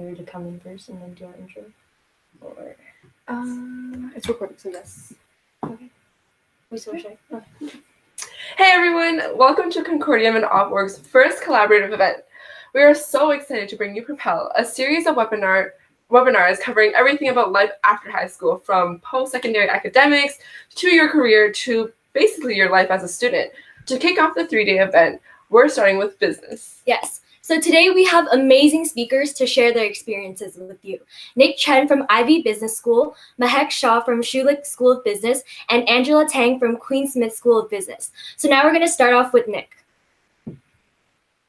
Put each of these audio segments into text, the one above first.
you to come in first and then do our intro? Or it's recording, so yes. okay. We so shy. Okay. Hey everyone, welcome to Conchordium and OppOrg's first collaborative event. We are so excited to bring you Propel, a series of webinars covering everything about life after high school, from post-secondary academics to your career to basically your life as a student. To kick off the 3-day event, we're starting with business. Yes. So today we have amazing speakers to share their experiences with you. Nick Chen from Ivy Business School, Mahek Shah from Schulich School of Business, and Angela Tang from Queen Smith School of Business. So now we're going to start off with Nick.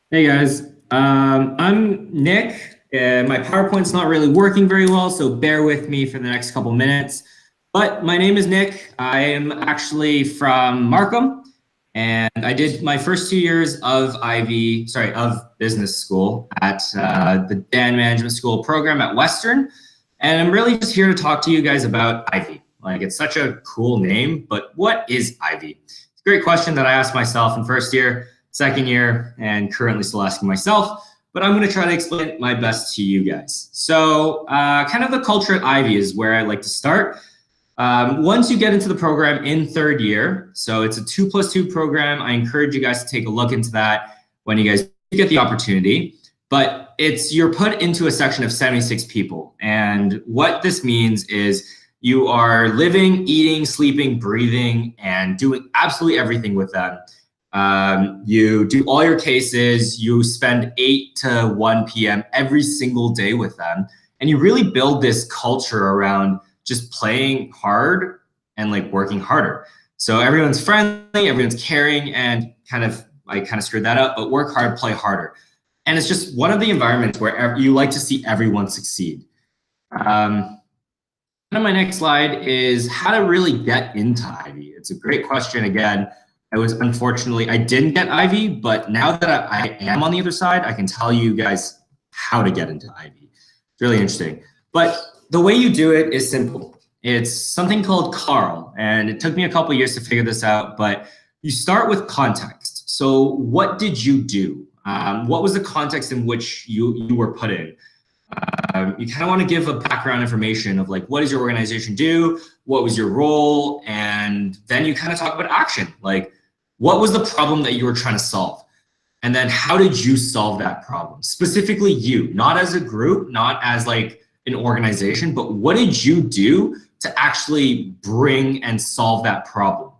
Hey guys, I'm Nick. My PowerPoint's not really working very well, so bear with me for the next couple minutes. But my name is Nick. I am actually from Markham. And I did my first 2 years of business school at the Dan Management School program at Western. And I'm really just here to talk to you guys about Ivy. Like, it's such a cool name, but what is Ivy? It's a great question that I asked myself in first year, second year, and currently still asking myself, but I'm gonna try to explain it my best to you guys. So kind of the culture at Ivy is where I like to start. Once you get into the program in third year, so it's a 2+2 program. I encourage you guys to take a look into that when you guys get the opportunity. But you're put into a section of 76 people. And what this means is you are living, eating, sleeping, breathing, and doing absolutely everything with them. You do all your cases, you spend 8 to 1 p.m. every single day with them. And you really build this culture around just playing hard and like working harder. So everyone's friendly, everyone's caring, and I kind of screwed that up, but work hard, play harder. And it's just one of the environments where you like to see everyone succeed. And my next slide is how to really get into Ivy. It's a great question. Again, I didn't get Ivy, but now that I am on the other side, I can tell you guys how to get into Ivy. It's really interesting. But the way you do it is simple. It's something called CARL, and it took me a couple years to figure this out, but you start with context. So what did you do? What was the context in which you were put in? You kind of want to give a background information of like, what does your organization do? What was your role? And then you kind of talk about action. Like, what was the problem that you were trying to solve? And then how did you solve that problem? Specifically you, not as a group, not as like an organization, but what did you do to actually bring and solve that problem?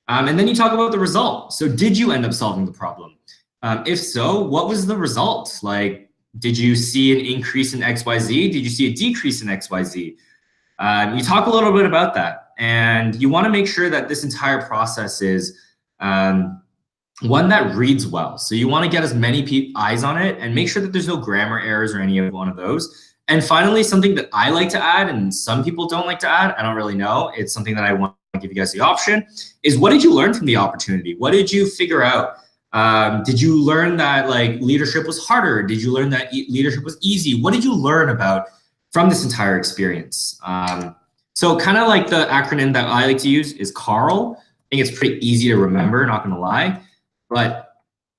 And then you talk about the result. So did you end up solving the problem? If so, what was the result? Like, did you see an increase in XYZ? Did you see a decrease in XYZ? You talk a little bit about that, and you want to make sure that this entire process is one that reads well. So you want to get as many eyes on it and make sure that there's no grammar errors or any of one of those. And finally, something that I like to add, and some people don't like to add, I don't really know, it's something that I want to give you guys the option, is what did you learn from the opportunity? What did you figure out? Did you learn that like leadership was harder? Did you learn that leadership was easy? What did you learn about from this entire experience? So kind of like the acronym that I like to use is CARL. I think it's pretty easy to remember, not gonna lie. But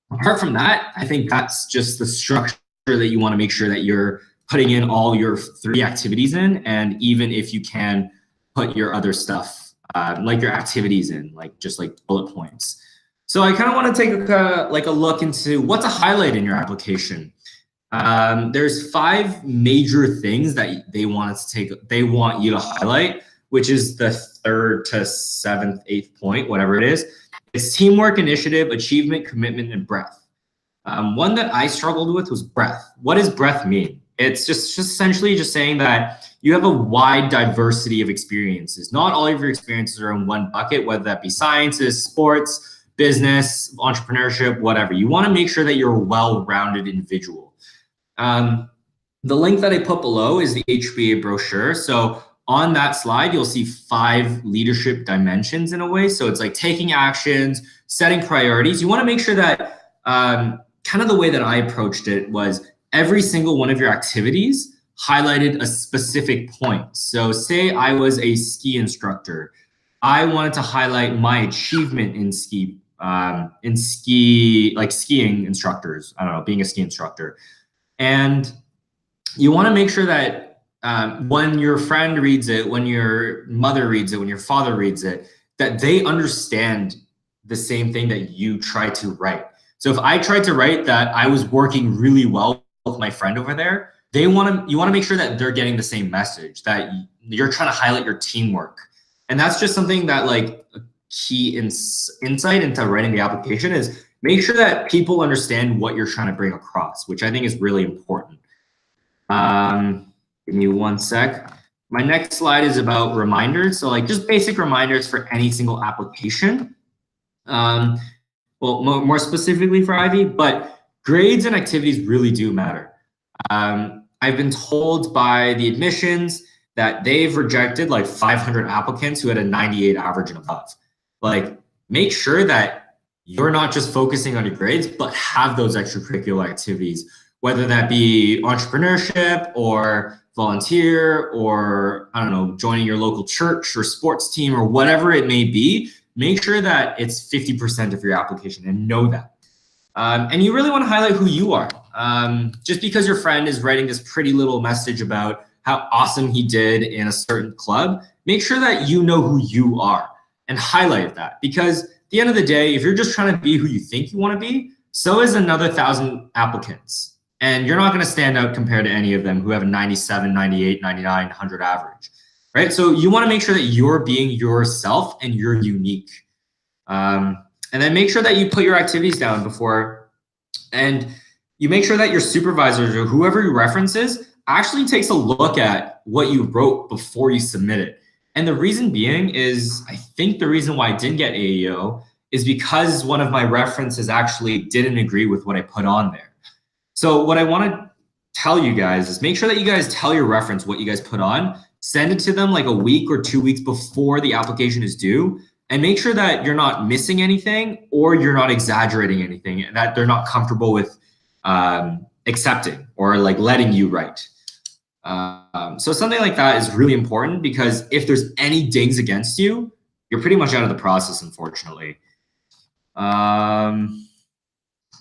apart from that, I think that's just the structure that you wanna make sure that you're putting in all your 3 activities in, and even if you can put your other stuff, like your activities in, like just like bullet points. So I kind of want to take a look into what's a highlight in your application. There's 5 major things that they want you to highlight, which is the 3rd to 7th, 8th point, whatever it is. It's teamwork, initiative, achievement, commitment, and breadth. One that I struggled with was breadth. What does breadth mean? It's just essentially just saying that you have a wide diversity of experiences. Not all of your experiences are in one bucket, whether that be sciences, sports, business, entrepreneurship, whatever. You want to make sure that you're a well-rounded individual. The link that I put below is the HBA brochure. So on that slide, you'll see 5 leadership dimensions in a way. So it's like taking actions, setting priorities. You want to make sure that kind of the way that I approached it was every single one of your activities highlighted a specific point. So say I was a ski instructor. I wanted to highlight my achievement in skiing instructors. I don't know, being a ski instructor. And you want to make sure that when your friend reads it, when your mother reads it, when your father reads it, that they understand the same thing that you try to write. So if I tried to write that I was working really well with my friend over there, you want to make sure that they're getting the same message, that you're trying to highlight your teamwork. And that's just something that like a key insight into writing the application is make sure that people understand what you're trying to bring across, which I think is really important. Give me one sec. My next slide is about reminders. So like just basic reminders for any single application. Well, more specifically for Ivy, but grades and activities really do matter. I've been told by the admissions that they've rejected like 500 applicants who had a 98 average and above. Like, make sure that you're not just focusing on your grades, but have those extracurricular activities, whether that be entrepreneurship or volunteer or, I don't know, joining your local church or sports team or whatever it may be. Make sure that it's 50% of your application and know that. And you really want to highlight who you are. Just because your friend is writing this pretty little message about how awesome he did in a certain club, make sure that you know who you are and highlight that. Because at the end of the day, if you're just trying to be who you think you want to be, so is another 1,000 applicants. And you're not going to stand out compared to any of them who have a 97, 98, 99, 100 average. Right? So you want to make sure that you're being yourself and you're unique. And then make sure that you put your activities down before, and you make sure that your supervisors or whoever your reference is actually takes a look at what you wrote before you submit it. And the reason being is, I think the reason why I didn't get AEO is because one of my references actually didn't agree with what I put on there. So what I want to tell you guys is make sure that you guys tell your reference what you guys put on, send it to them like a week or 2 weeks before the application is due, and make sure that you're not missing anything or you're not exaggerating anything that they're not comfortable with accepting or like letting you write. So something like that is really important, because if there's any dings against you, you're pretty much out of the process, unfortunately.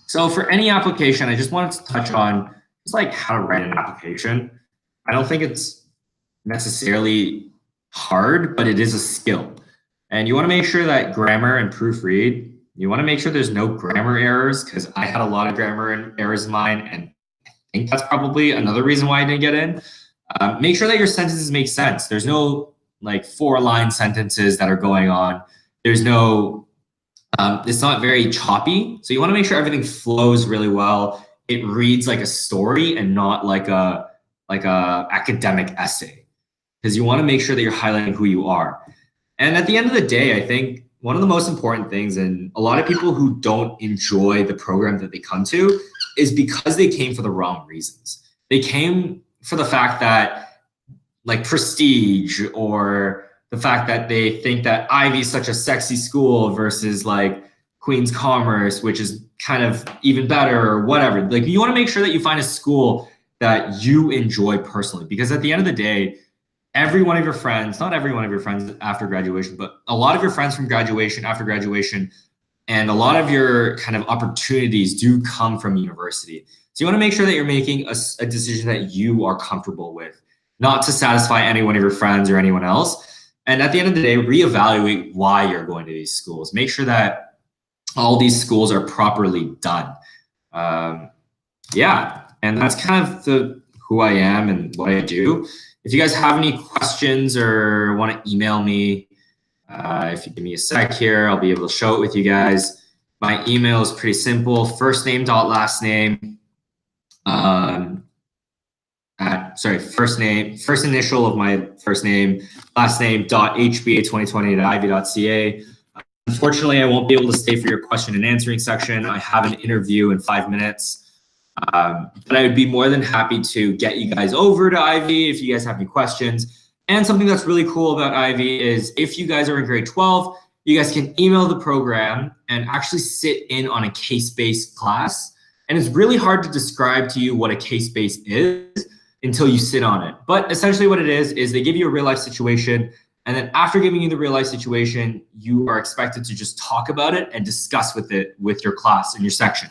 So for any application, I just wanted to touch on just like how to write an application. I don't think it's necessarily hard, but it is a skill. And you want to make sure that grammar and proofread, you want to make sure there's no grammar errors, because I had a lot of grammar errors in mine, and I think that's probably another reason why I didn't get in. Make sure that your sentences make sense. There's no like 4-line sentences that are going on. There's no, it's not very choppy. So you want to make sure everything flows really well. It reads like a story and not like a academic essay, because you want to make sure that you're highlighting who you are. And at the end of the day, I think one of the most important things, and a lot of people who don't enjoy the program that they come to, is because they came for the wrong reasons. They came for the fact that like prestige, or the fact that they think that Ivy is such a sexy school versus like Queen's Commerce, which is kind of even better, or whatever. Like, you want to make sure that you find a school that you enjoy personally, because at the end of the day, every one of your friends, not every one of your friends after graduation, but a lot of your friends from graduation, after graduation, and a lot of your kind of opportunities do come from university. So you want to make sure that you're making a decision that you are comfortable with, not to satisfy any one of your friends or anyone else. And at the end of the day, reevaluate why you're going to these schools. Make sure that all these schools are properly done. Yeah, and that's kind of who I am and what I do. If you guys have any questions or want to email me, if you give me a sec here, I'll be able to show it with you guys. My email is pretty simple: first name dot last name. First initial of my first name, last name dot hba2020@ivy.ca. Unfortunately, I won't be able to stay for your question and answering section. I have an interview in 5 minutes. But I would be more than happy to get you guys over to Ivy if you guys have any questions. And something that's really cool about Ivy is if you guys are in grade 12, you guys can email the program and actually sit in on a case-based class. And it's really hard to describe to you what a case-based is until you sit on it. But essentially what it is they give you a real-life situation, and then after giving you the real-life situation, you are expected to just talk about it and discuss with your class in your section.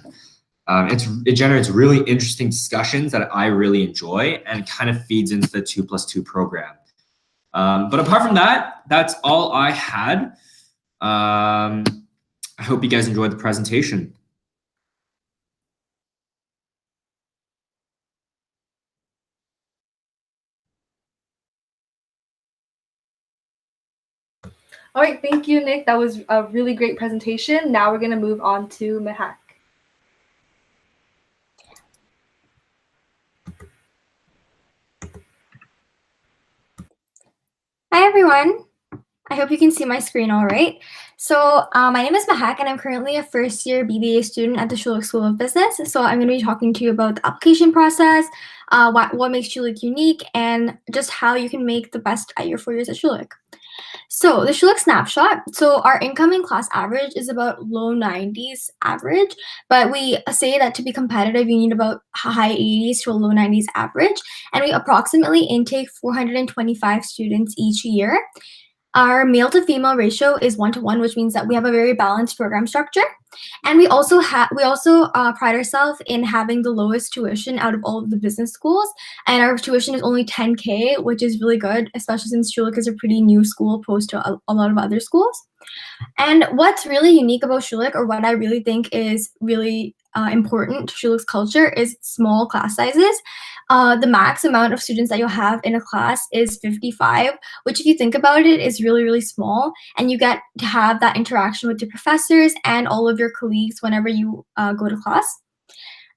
It generates really interesting discussions that I really enjoy and kind of feeds into the 2+2 program. But apart from that, that's all I had. I hope you guys enjoyed the presentation. All right, thank you, Nick. That was a really great presentation. Now we're going to move on to Mehak. Hi, everyone. I hope you can see my screen all right. So my name is Mehak, and I'm currently a first-year BBA student at the Schulich School of Business. So I'm going to be talking to you about the application process, what makes Schulich unique, and just how you can make the best at your 4 years at Schulich. So the Schulich Snapshot, so our incoming class average is about low 90s average, but we say that to be competitive, you need about high 80s to a low 90s average, and we approximately intake 425 students each year. Our male to female ratio is 1-to-1, which means that we have a very balanced program structure. And we also pride ourselves in having the lowest tuition out of all of the business schools. And our tuition is only $10K, which is really good, especially since Schulich is a pretty new school opposed to a lot of other schools. And what's really unique about Schulich, or what I really think is really important to Schulich's culture, is small class sizes. The max amount of students that you'll have in a class is 55, which if you think about it is really, really small. And you get to have that interaction with your professors and all of your colleagues whenever you go to class.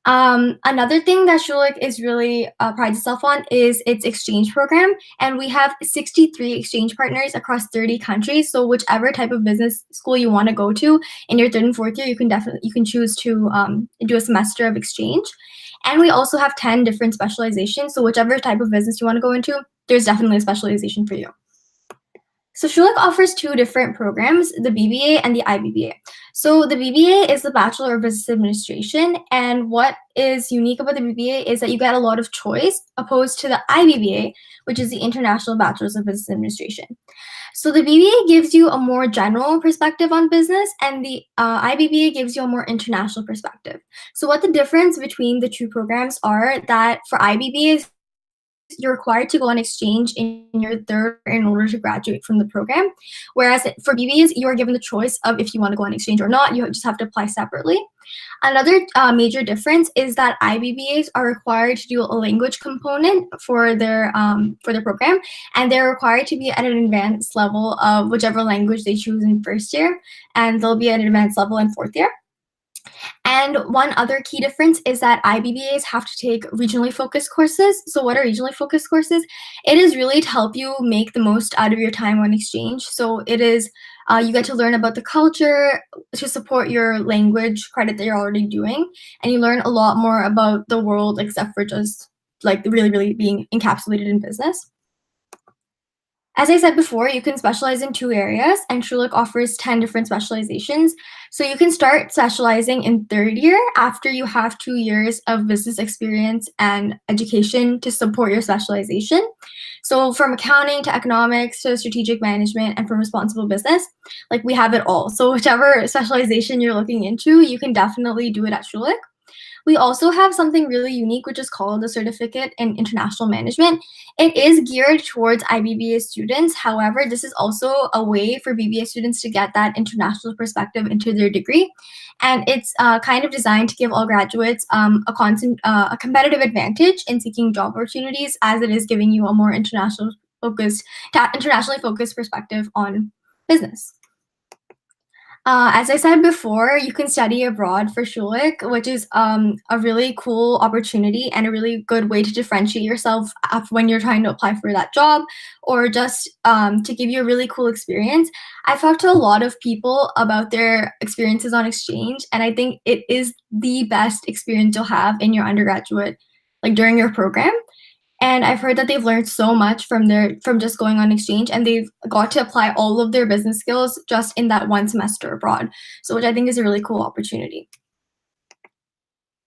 Another thing that Schulich is really prides itself on is its exchange program, and we have 63 exchange partners across 30 countries. So whichever type of business school you want to go to in your 3rd and 4th year, you can choose to do a semester of exchange. And we also have 10 different specializations. So whichever type of business you want to go into, there's definitely a specialization for you. So Schulich offers 2 different programs, the BBA and the IBBA. So the BBA is the Bachelor of Business Administration, and what is unique about the BBA is that you get a lot of choice, opposed to the IBBA, which is the International Bachelors of Business Administration. So the BBA gives you a more general perspective on business, and the IBBA gives you a more international perspective. So what the difference between the 2 programs are that for IBBAs, you're required to go on exchange in your 3rd in order to graduate from the program. Whereas for BBAs, you are given the choice of if you want to go on exchange or not. You just have to apply separately. Another major difference is that IBBAs are required to do a language component for their program, and they're required to be at an advanced level of whichever language they choose in 1st year, and they'll be at an advanced level in 4th year. And one other key difference is that IBBAs have to take regionally focused courses. So what are regionally focused courses? It is really to help you make the most out of your time on exchange. So it is, you get to learn about the culture to support your language credit that you're already doing. And you learn a lot more about the world, except for just like really, really being encapsulated in business. As I said before, you can specialize in 2 areas, and Schulich offers 10 different specializations. So you can start specializing in 3rd year after you have 2 years of business experience and education to support your specialization. So from accounting to economics to strategic management and from responsible business, like we have it all. So whichever specialization you're looking into, you can definitely do it at Schulich. We also have something really unique, which is called the Certificate in International Management. It is geared towards IBBA students. However, this is also a way for BBA students to get that international perspective into their degree. And it's kind of designed to give all graduates a competitive advantage in seeking job opportunities, as it is giving you a more internationally focused perspective on business. As I said before, you can study abroad for Schulich, which is a really cool opportunity and a really good way to differentiate yourself when you're trying to apply for that job, or just to give you a really cool experience. I've talked to a lot of people about their experiences on exchange, and I think it is the best experience you'll have in your undergraduate, like during your program. And I've heard that they've learned so much from just going on exchange, and they've got to apply all of their business skills just in that 1 semester abroad. So which I think is a really cool opportunity.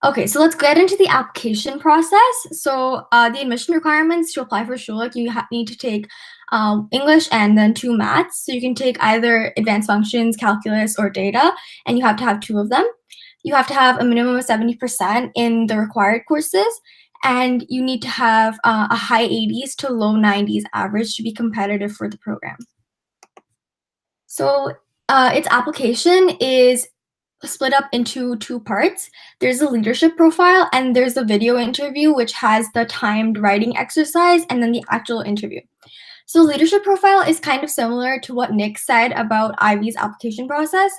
Okay, so let's get into the application process. So the admission requirements to apply for Schulich, you need to take English and then 2 maths. So you can take either advanced functions, calculus, or data, and you have to have 2 of them. you have to have a minimum of 70% in the required courses, and you need to have a high 80s to low 90s average to be competitive for the program. So its application is split up into two parts. There's a leadership profile and there's a video interview, which has the timed writing exercise and then the actual interview. So leadership profile is kind of similar to what Nick said about Ivy's application process,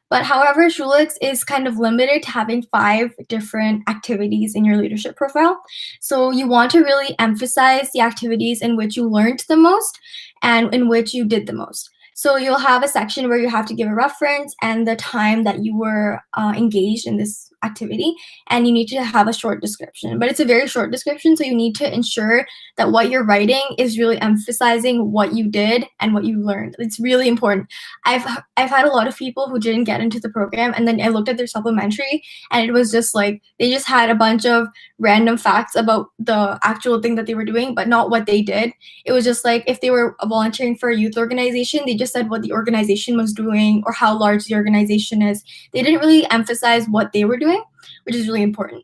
but however, Schulich is kind of limited to having 5 different activities in your leadership profile. So you want to really emphasize the activities in which you learned the most and in which you did the most. So you'll have a section where you have to give a reference and the time that you were engaged in this activity, and you need to have a short description. But it's a very short description, so you need to ensure that what you're writing is really emphasizing what you did and what you learned. It's really important. I've had a lot of people who didn't get into the program, and then I looked at their supplementary, and it was just like they just had a bunch of random facts about the actual thing that they were doing, but not what they did. It was just like if they were volunteering for a youth organization, they just said what the organization was doing or how large the organization is. They didn't really emphasize what they were doing, which is really important.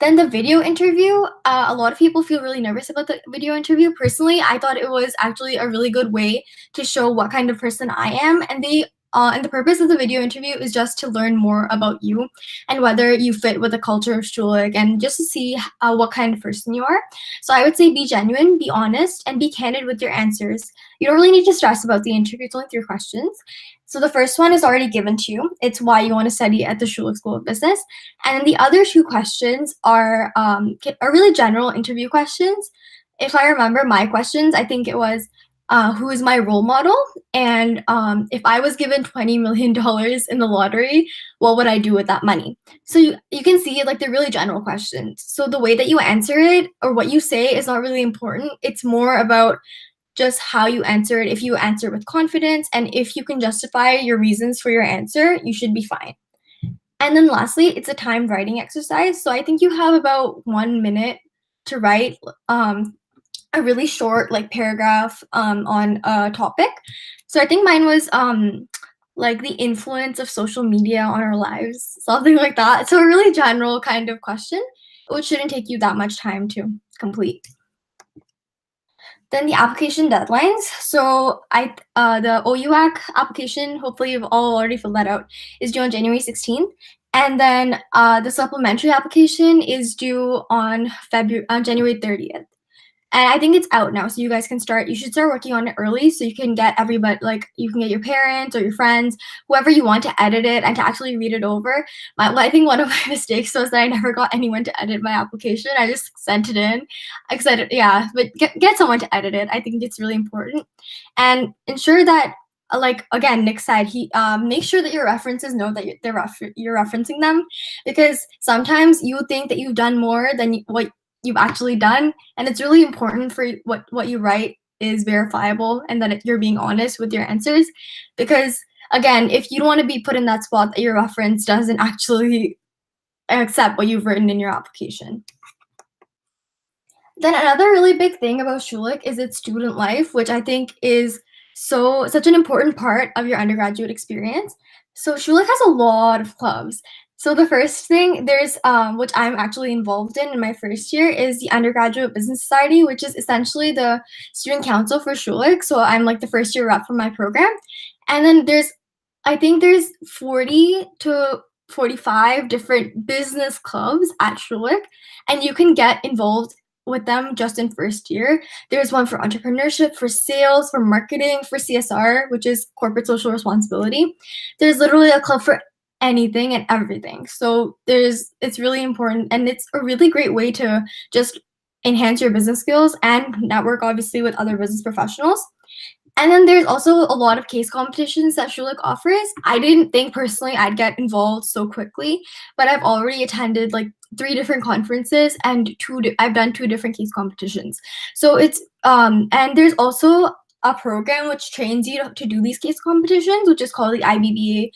Then the video interview, a lot of people feel really nervous about the video interview. Personally, I thought it was actually a really good way to show what kind of person I am, and the purpose of the video interview is just to learn more about you and whether you fit with the culture of Schulich and just to see what kind of person you are. So I would say be genuine, be honest, and be candid with your answers. You don't really need to stress about the interview. It's only 3 questions. So the first one is already given to you. It's why you want to study at the Schulich School of Business. And then the other 2 questions are really general interview questions. If I remember my questions, I think it was, who is my role model? And if I was given $20 million in the lottery, what would I do with that money? So you can see like they're really general questions. So the way that you answer it or what you say is not really important. It's more about just how you answer it. If you answer with confidence and if you can justify your reasons for your answer, you should be fine. And then lastly, it's a timed writing exercise. So I think you have about 1 minute to write a really short like paragraph on a topic. So I think mine was like the influence of social media on our lives, something like that. So a really general kind of question, which shouldn't take you that much time to complete. Then the application deadlines. So the OUAC application, hopefully you've all already filled that out, is due on January 16th. And then the supplementary application is due on January 30th. And I think it's out now, so you guys can start. You should start working on it early so you can get everybody, like you can get your parents or your friends, whoever you want to edit it and to actually read it over. I think one of my mistakes was that I never got anyone to edit my application. I just sent it in. I said, yeah, but get someone to edit it. I think it's really important. And ensure that, like again, Nick said, make sure that your references know that you're referencing them, because sometimes you think that you've done more than what you've actually done, and it's really important for what you write is verifiable and that you're being honest with your answers, because again, if you don't want to be put in that spot that your reference doesn't actually accept what you've written in your application. Then another really big thing about Schulich is its student life, which I think is such an important part of your undergraduate experience. So Schulich has a lot of clubs. So the first thing there's, which I'm actually involved in my first year, is the Undergraduate Business Society, which is essentially the student council for Schulich. So I'm like the first year rep for my program. And then I think there's 40 to 45 different business clubs at Schulich, and you can get involved with them just in first year. There's one for entrepreneurship, for sales, for marketing, for CSR, which is corporate social responsibility. There's literally a club for anything and everything. So it's really important, and it's a really great way to just enhance your business skills and network obviously with other business professionals. And then there's also a lot of case competitions that Schulich offers. I didn't think personally I'd get involved so quickly, but I've already attended like 3 different conferences and I've done 2 different case competitions. So it's and there's also a program which trains you to do these case competitions, which is called the IBBA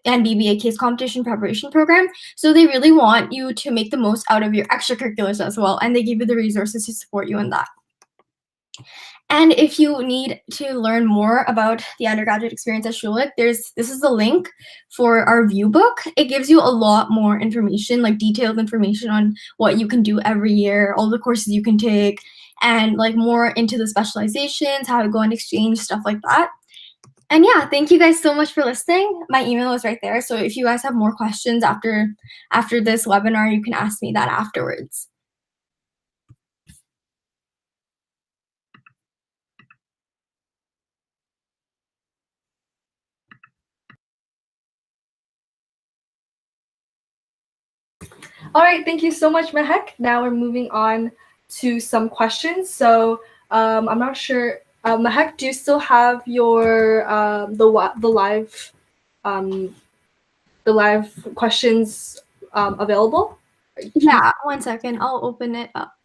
and BBA case competition preparation program. So they really want you to make the most out of your extracurriculars as well, and they give you the resources to support you in that. And if you need to learn more about the undergraduate experience at Schulich, this is the link for our view book. It gives you a lot more information, like detailed information on what you can do every year, all the courses you can take, and like more into the specializations, how to go on exchange, stuff like that. And yeah, thank you guys so much for listening. My email is right there. So if you guys have more questions after this webinar, you can ask me that afterwards. All right, thank you so much, Mehek. Now we're moving on to some questions. So I'm not sure, Mehek, do you still have your the live questions available? Yeah, 1 second. I'll open it up.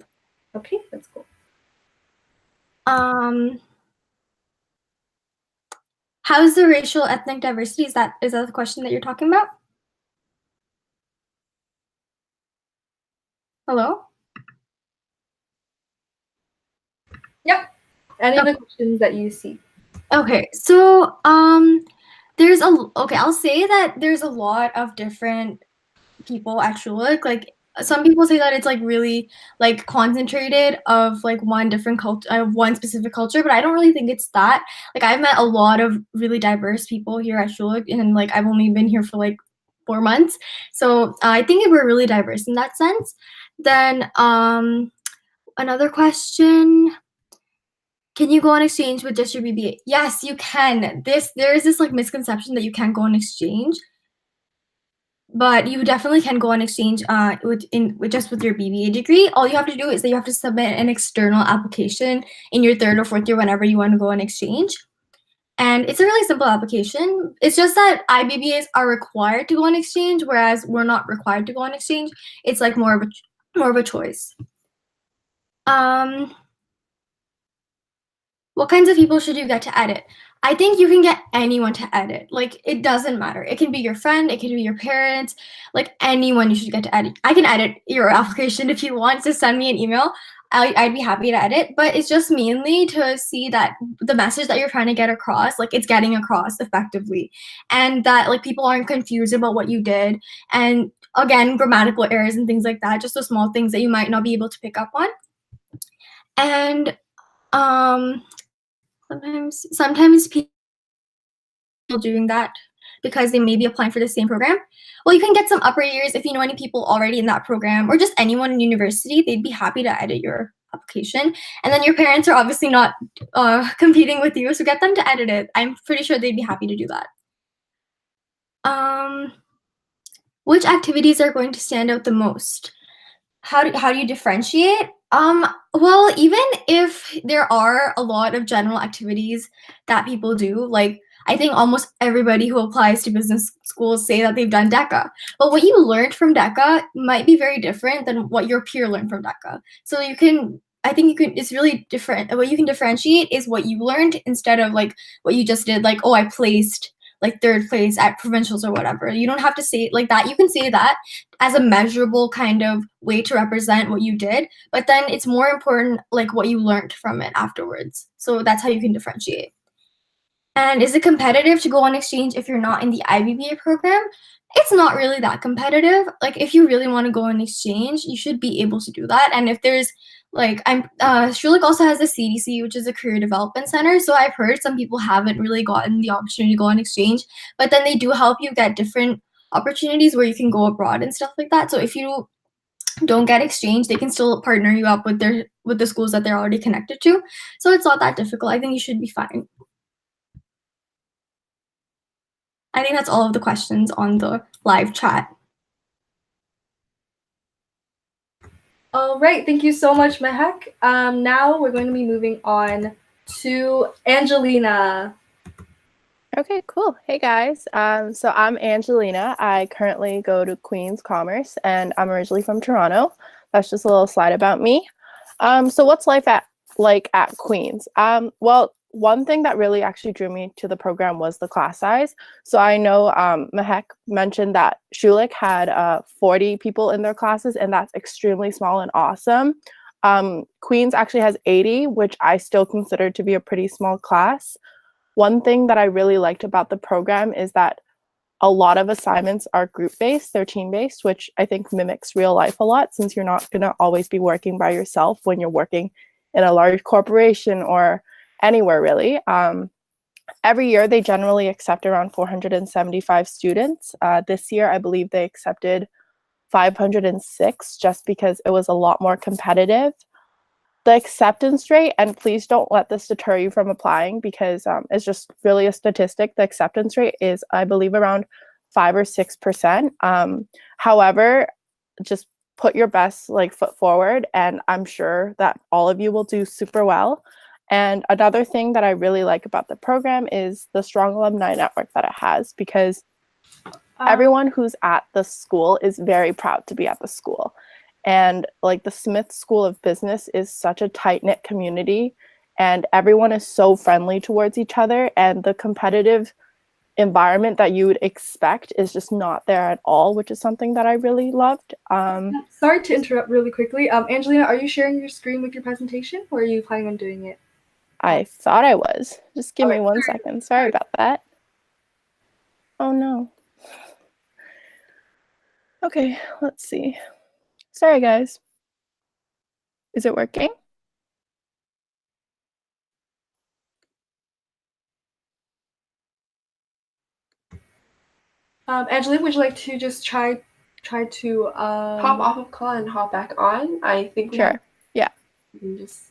Okay, that's cool. How's the racial ethnic diversity? Is that the question that you're talking about? Hello? Yep. Any of the questions that you see. Okay, so I'll say that there's a lot of different people at Schulich. Like some people say that it's like really like concentrated of like one specific culture, but I don't really think it's that. Like I've met a lot of really diverse people here at Schulich, and like I've only been here for like 4 months, so I think we're really diverse in that sense. Then another question. Can you go on exchange with just your BBA? Yes, you can. There is this like misconception that you can't go on exchange, but you definitely can go on exchange with your BBA degree. All you have to do is that you have to submit an external application in your 3rd or 4th year whenever you want to go on exchange. And it's a really simple application. It's just that IBBAs are required to go on exchange, whereas we're not required to go on exchange. It's like more of a choice. What kinds of people should you get to edit? I think you can get anyone to edit. Like, it doesn't matter. It can be your friend, it can be your parents, like anyone you should get to edit. I can edit your application if you want to send me an email. I'd be happy to edit, but it's just mainly to see that the message that you're trying to get across, like it's getting across effectively, and that like people aren't confused about what you did. And again, grammatical errors and things like that, just the small things that you might not be able to pick up on. And sometimes people doing that because they may be applying for the same program. Well, you can get some upper years if you know any people already in that program, or just anyone in university. They'd be happy to edit your application. And then your parents are obviously not competing with you, so get them to edit it. I'm pretty sure they'd be happy to do that. Which activities are going to stand out the most? How do you differentiate? Well, even if there are a lot of general activities that people do, like I think almost everybody who applies to business schools say that they've done DECA. But what you learned from DECA might be very different than what your peer learned from DECA. So it's really different. What you can differentiate is what you learned instead of like what you just did, like, oh, I placed like 3rd place at provincials or whatever. You don't have to say it like that. You can say that as a measurable kind of way to represent what you did, but then it's more important like what you learned from it afterwards. So that's how you can differentiate. And is it competitive to go on exchange if you're not in the IBBA program? It's not really that competitive. Like if you really want to go on exchange, you should be able to do that. And if there's like Schulich also has the CDC, which is a career development center. So I've heard some people haven't really gotten the opportunity to go on exchange, but then they do help you get different opportunities where you can go abroad and stuff like that. So if you don't get exchange, they can still partner you up with the schools that they're already connected to. So it's not that difficult. I think you should be fine. I think that's all of the questions on the live chat. All right, thank you so much, Mehek. Now we're going to be moving on to Angelina. Okay, cool. Hey guys. So I'm Angelina. I currently go to Queen's Commerce, and I'm originally from Toronto. That's just a little slide about me. So what's life at Queen's? Well, one thing that really actually drew me to the program was the class size. So I know Mehek mentioned that Schulich had 40 people in their classes, and that's extremely small and awesome. Queens actually has 80, which I still consider to be a pretty small class. One thing that I really liked about the program is that a lot of assignments are group-based, they're team-based, which I think mimics real life a lot, since you're not going to always be working by yourself when you're working in a large corporation or anywhere really. Every year they generally accept around 475 students. This year I believe they accepted 506 just because it was a lot more competitive. The acceptance rate, and please don't let this deter you from applying because it's just really a statistic. The acceptance rate is, I believe, around 5 or 6%. However, just put your best foot forward, and I'm sure that all of you will do super well. And another thing that I really like about the program is the strong alumni network that it has, because everyone who's at the school is very proud to be at the school. And the Smith School of Business is such a tight-knit community, and everyone is so friendly towards each other, and the competitive environment that you would expect is just not there at all, which is something that I really loved. Sorry to interrupt really quickly. Angelina, are you sharing your screen with your presentation, or are you planning on doing it? I thought I was. Just give me 1 second. Sorry about that. Oh no. Okay, let's see. Sorry, guys. Is it working? Angelina, would you like to just try to hop off of call and hop back on? I think Sure. Yeah. You can just.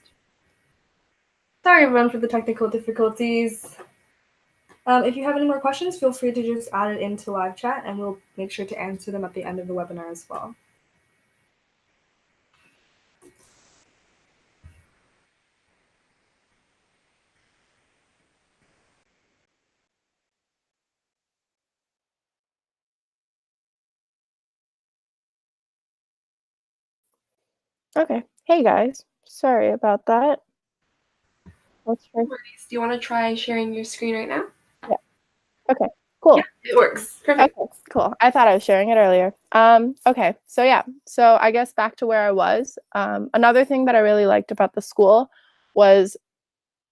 Sorry, everyone, for the technical difficulties. If you have any more questions, feel free to just add it into live chat, and we'll make sure to answer them at the end of the webinar as well. Okay. Hey, guys. Sorry about that. Let's try. Do you want to try sharing your screen right now? Yeah. Okay. Cool. Yeah, it works. Perfect. Okay, cool. I thought I was sharing it earlier. Okay, so yeah, so I guess back to where I was. Another thing that I really liked about the school was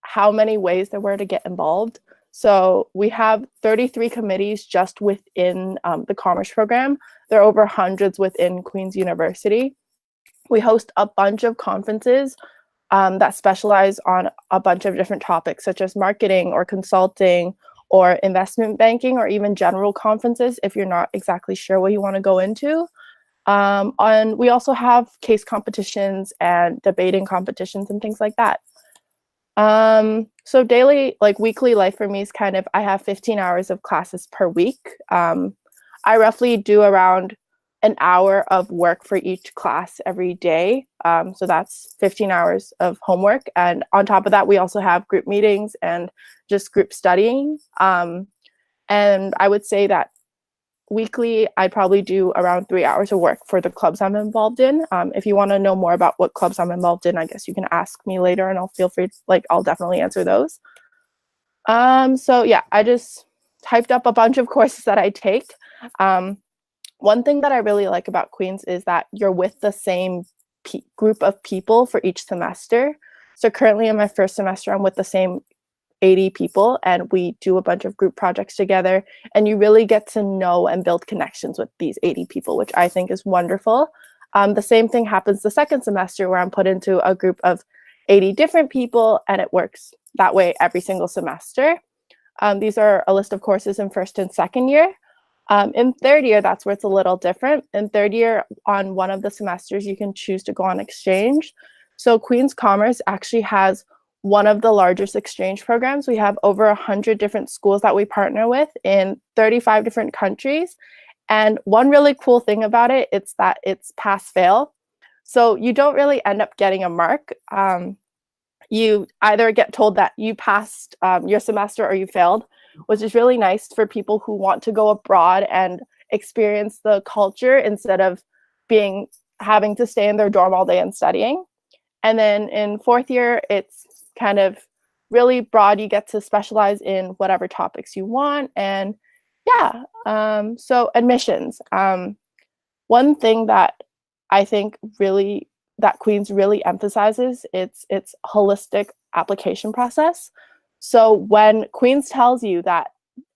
how many ways there were to get involved. So we have 33 committees just within the commerce program. There are over hundreds within Queen's University. We host a bunch of conferences that specialize on a bunch of different topics, such as marketing or consulting or investment banking, or even general conferences if you're not exactly sure what you want to go into. And we also have case competitions and debating competitions and things like that. So weekly life for me is I have 15 hours of classes per week. I roughly do around an hour of work for each class every day. So that's 15 hours of homework. And on top of that, we also have group meetings and just group studying. And I would say that weekly, I probably do around 3 hours of work for the clubs I'm involved in. If you want to know more about what clubs I'm involved in, I guess you can ask me later and I'll feel free, I'll definitely answer those. So yeah, I just typed up a bunch of courses that I take. One thing that I really like about Queen's is that you're with the same group of people for each semester. So currently in my first semester, I'm with the same 80 people, and we do a bunch of group projects together, and you really get to know and build connections with these 80 people, which I think is wonderful. The same thing happens the second semester, where I'm put into a group of 80 different people, and it works that way every single semester. These are a list of courses in first and second year. In third year, that's where it's a little different. In third year, on one of the semesters, you can choose to go on exchange. So Queen's Commerce actually has one of the largest exchange programs. We have over 100 different schools that we partner with in 35 different countries. And one really cool thing about it, it's that it's pass-fail. So you don't really end up getting a mark. You either get told that you passed your semester or you failed, which is really nice for people who want to go abroad and experience the culture instead of having to stay in their dorm all day and studying. And then in fourth year, it's kind of really broad. You get to specialize in whatever topics you want. And yeah, so admissions. One thing that I think really that Queens really emphasizes, it's holistic application process. So when Queens tells you that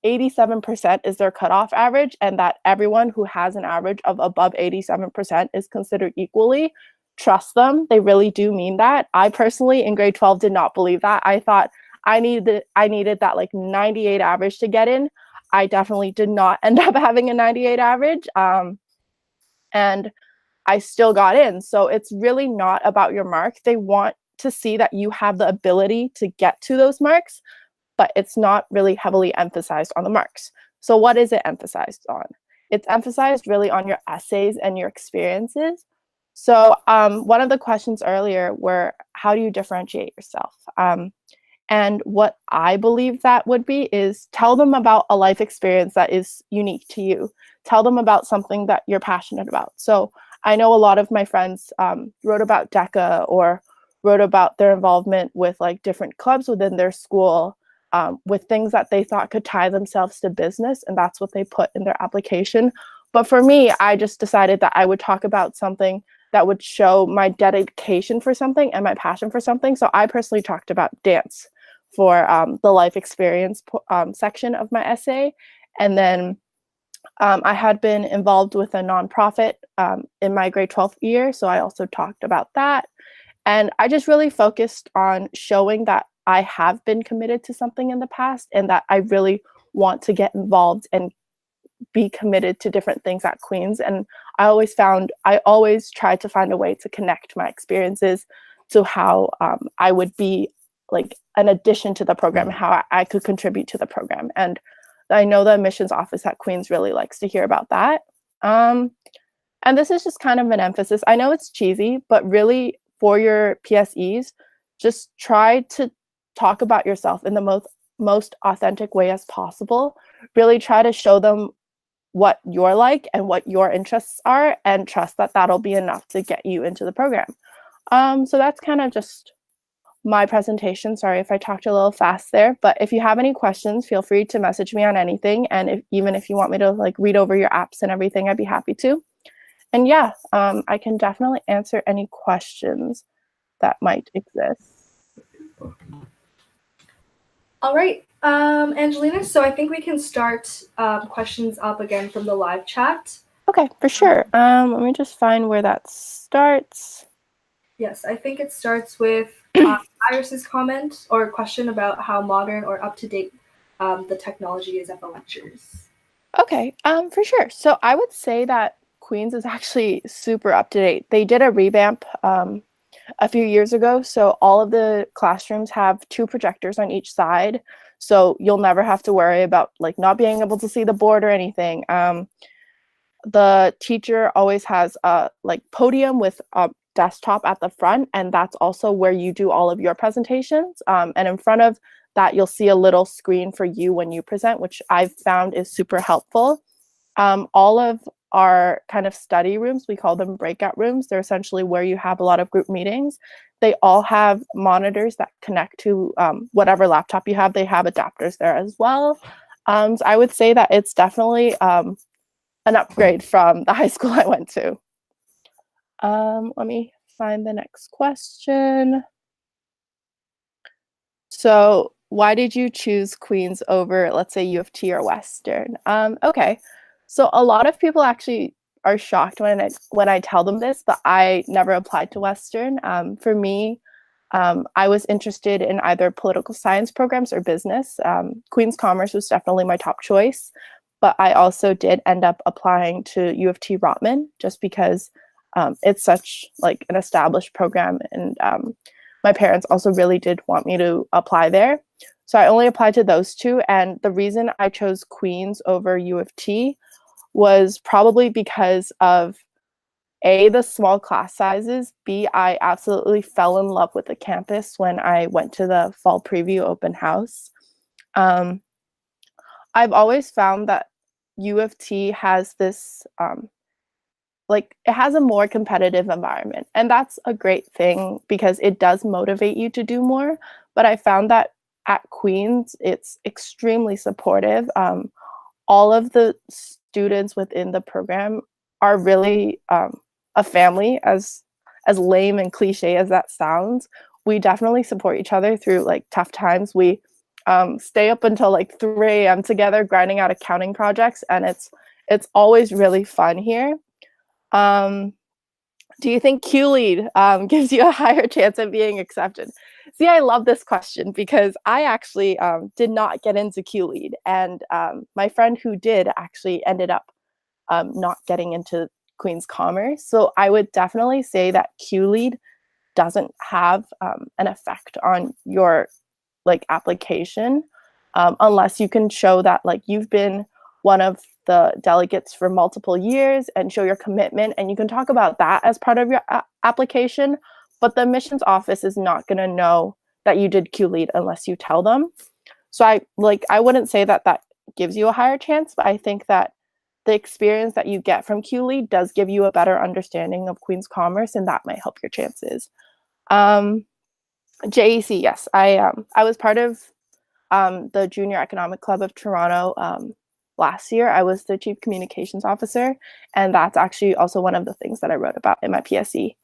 87% is their cutoff average and that everyone who has an average of above 87% is considered equally, trust them. They really do mean that. I personally in grade 12 did not believe that. I thought I needed that like 98 average to get in. I definitely did not end up having a 98 average. And I still got in. So it's really not about your mark. They want to see that you have the ability to get to those marks, but it's not really heavily emphasized on the marks. So what is it emphasized on? It's emphasized really on your essays and your experiences. So one of the questions earlier were, how do you differentiate yourself? And what I believe that would be is tell them about a life experience that is unique to you. Tell them about something that you're passionate about. So I know a lot of my friends wrote about DECA or wrote about their involvement with like different clubs within their school, with things that they thought could tie themselves to business, and that's what they put in their application. But for me, I just decided that I would talk about something that would show my dedication for something and my passion for something. So I personally talked about dance for the life experience section of my essay. And then I had been involved with a nonprofit in my grade 12th year, so I also talked about that. And I just really focused on showing that I have been committed to something in the past and that I really want to get involved and be committed to different things at Queens. And I always tried to find a way to connect my experiences to how I would be like an addition to the program, how I could contribute to the program. And I know the admissions office at Queens really likes to hear about that. And this is just kind of an emphasis. I know it's cheesy, but really for your PSEs, just try to talk about yourself in the most authentic way as possible. Really try to show them what you're like and what your interests are, and trust that that'll be enough to get you into the program. So that's kind of just my presentation. Sorry if I talked a little fast there, but if you have any questions, feel free to message me on anything. And even if you want me to like read over your apps and everything, I'd be happy to. And yeah, I can definitely answer any questions that might exist. All right, Angelina, so I think we can start questions up again from the live chat. Okay, for sure. Let me just find where that starts. Yes, I think it starts with Iris's comment or question about how modern or up-to-date the technology is at the lectures. Okay, for sure. So I would say that Queens is actually super up-to-date. They did a revamp a few years ago, so all of the classrooms have 2 projectors on each side, so you'll never have to worry about like not being able to see the board or anything. The teacher always has a like podium with a desktop at the front, and that's also where you do all of your presentations. And in front of that, you'll see a little screen for you when you present, which I've found is super helpful. All of our kind of study rooms, we call them breakout rooms. They're essentially where you have a lot of group meetings. They all have monitors that connect to whatever laptop you have. They have adapters there as well. So I would say that it's definitely an upgrade from the high school I went to. Let me find the next question. So why did you choose Queens over, let's say, UofT or Western? Okay, so a lot of people actually are shocked when I tell them this, but I never applied to Western. For me, I was interested in either political science programs or business. Queens Commerce was definitely my top choice, but I also did end up applying to UofT Rotman just because it's such like an established program, and my parents also really did want me to apply there. So I only applied to those 2, and the reason I chose Queens over UofT was probably because of A, the small class sizes, B, I absolutely fell in love with the campus when I went to the fall preview open house. I've always found that UofT has this like it has a more competitive environment, and that's a great thing because it does motivate you to do more. But I found that at Queens, it's extremely supportive. All of the students within the program are really a family, as as lame and cliche as that sounds, we definitely support each other through like tough times. We stay up until like 3 a.m. together grinding out accounting projects, and it's always really fun here. Do you think Q Lead gives you a higher chance of being accepted? See, I love this question because I actually did not get into Q Lead, and my friend who did actually ended up not getting into Queen's Commerce. So I would definitely say that Q Lead doesn't have an effect on your like application unless you can show that like you've been one of the delegates for multiple years and show your commitment, and you can talk about that as part of your application. But the admissions office is not going to know that you did Q Lead unless you tell them. So I wouldn't say that that gives you a higher chance, but I think that the experience that you get from Q Lead does give you a better understanding of Queen's Commerce, and that might help your chances. JEC, yes, I was part of the Junior Economic Club of Toronto last year. I was the Chief Communications Officer, and that's actually also one of the things that I wrote about in my PSE.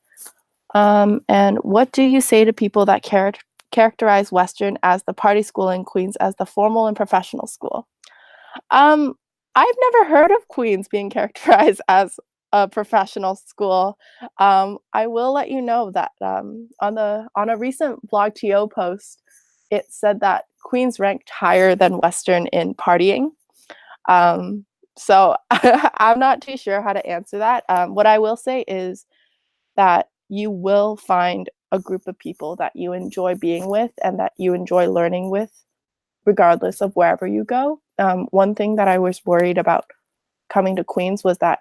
And what do you say to people that characterize Western as the party school and Queen's as the formal and professional school? I've never heard of Queen's being characterized as a professional school. I will let you know that on a recent BlogTO post, it said that Queen's ranked higher than Western in partying. So I'm not too sure how to answer that. What I will say is that you will find a group of people that you enjoy being with and that you enjoy learning with, regardless of wherever you go. One thing that I was worried about coming to Queen's was that